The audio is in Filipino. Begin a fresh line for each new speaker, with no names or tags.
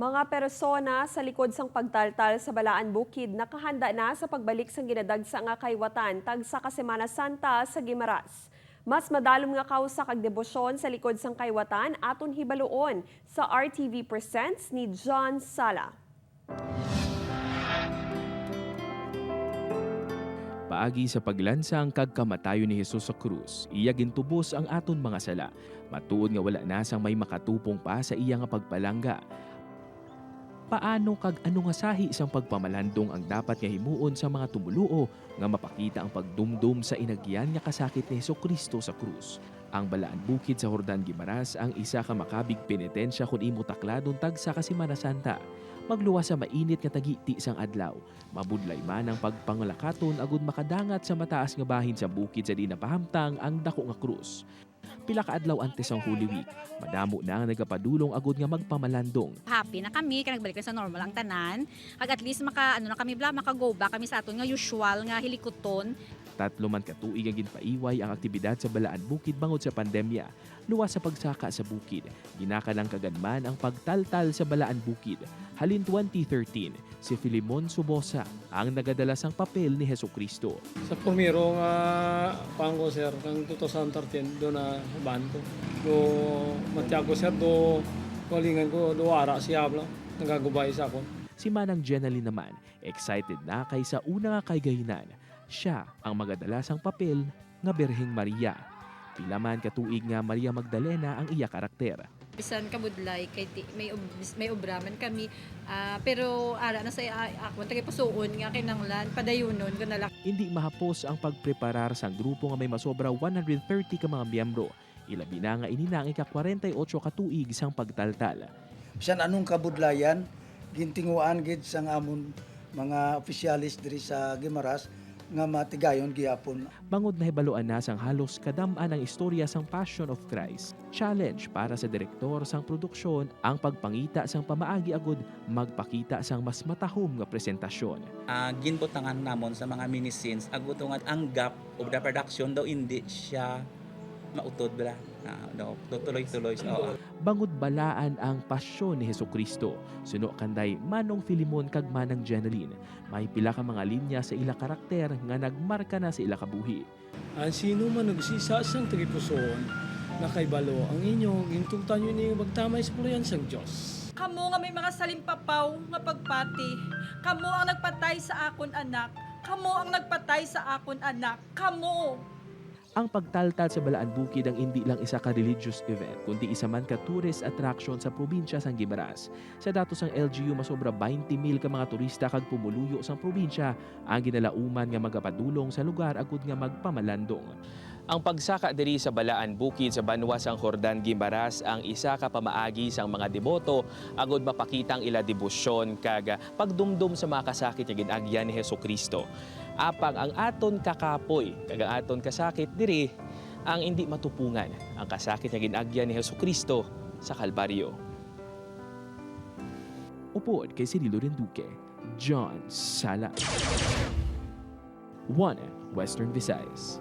Mga persona sa likod sang pagtaltal sa Balaan Bukid nakahanda na sa pagbalik sang ginadagsa nga kaywatan tag sa Kasemana Santa sa Guimaras. Mas madalom nga kausa kag debosyon sa likod sang kaywatan aton hibaluon sa RTV Presents ni John Sala.
Paagi sa paglansang kag kamatayo ni Jesus sa krus, iya gintubos ang aton mga sala. Matuod nga wala na sang may makatupong pa sa iya nga pagpalangga. Paano kag ano nga sahi isang pagpamalandong ang dapat nga himuon sa mga tumuluo nga mapakita ang pagdumdum sa inagyan nga kasakit ni Jesucristo sa krus. Ang Balaan Bukid sa Jordan Guimaras ang isa ka makabig penitensya kun imo takladon tag sa Kasemana Santa. Magluwas sa mainit nga tagiti sang adlaw. Mabudlay man ang pagpanglakaton agud makadangat sa mataas nga bahin sa bukid sa di napahamtang ang dako nga krus. Pila ka adlaw antes ang Holy Week, madamo na ang nagapadulong agud nga magpamalandong.
Happy na kami kaya nagbalik na sa normal ang tanan. Kag at least maka-go back kami sa aton nga usual nga hilikoton.
3 man ka tuig ang ginpaiway ang aktibidad sa Balaan Bukid bangod sa pandemya. Luwas sa pagsaka sa bukid, ginakalang kaganman ang pagtaltal sa Balaan Bukid. Halin 2013, si Filimon Subosa ang nagadala sang papel ni Jesucristo.
Sa pumiro nga pangko sir, ng 2013, doon na banto. Do matyago sir, do kalingan ko, do ara siya lang, nagagubay sa ako.
Si Manang Jenaline naman, excited na kay sa una nga kaygahinan. Siya ang magadala sang papel nga Birheng Maria. Pila man katuig nga Maria Magdalena ang iya karakter.
Bisan kabudlay kay may obraman kami pero ara na sa ako tagay pasuon nga kinanglan padayunon ko nala.
Hindi mahapos ang pagpreparar sang grupo nga may masobra 130 ka mga miyembro. Ilabi na nga ininang ika-48 katuig sang pagtaltal.
Bisan anong kabudlayan gintinguan gid sang amon mga opisyalis diri sa Guimaras nga matigayon gihapon.
Bangod na hibaluan na sang halos kadam-an ang istorya sang Passion of Christ. Challenge para sa direktor sang produksyon ang pagpangita sang pamaagi agud magpakita sang mas matahom nga presentasyon.
Ginbutangan namon sa mga mini scenes agutungan ang gap of the production daw hindi siya mautod bala. Tuloy-tuloy.
Bangod balaan ang pasyon ni Jesucristo. Suno kanday Manong Filimon kag Manang Jenaline. May pila ka mga linya sa ila karakter nga nagmarka na sa ila kabuhi.
Ang sino man nagsisa sang tripuson, nakaibalo ang inyong intungtan nyo niyo magtamay sa pulayan sang Diyos.
Kamo nga may mga salimpapaw nga pagpati. Kamo ang nagpatay sa akon anak. Kamo ang nagpatay sa akon anak. Kamo!
Ang pagtaltal sa Balaan Bukid ang hindi lang isa ka religious event, kundi isa man ka tourist attraction sa probinsya sang Guimaras. Sa datos ng LGU, masobra 20,000 ka mga turista kag pumuluyo sang probinsya ang ginalauman nga magapadulong sa lugar agud nga magpamalandong. Ang pagsaka diri sa Balaan Bukid sa banwa sang Jordan Guimaras ang isa ka pamaagi sang mga deboto agud mapakita ang ila debosyon kag pagdumdum sa mga kasakit nga ginagyan ni Jesucristo. Apang ang aton kakapoy kag ang aton kasakit diri ang hindi matupungan ang kasakit nga ginagyan ni Jesucristo sa Kalbaryo. Upod kay Cirilo Renduque, John Sala. 1 Western Visayas.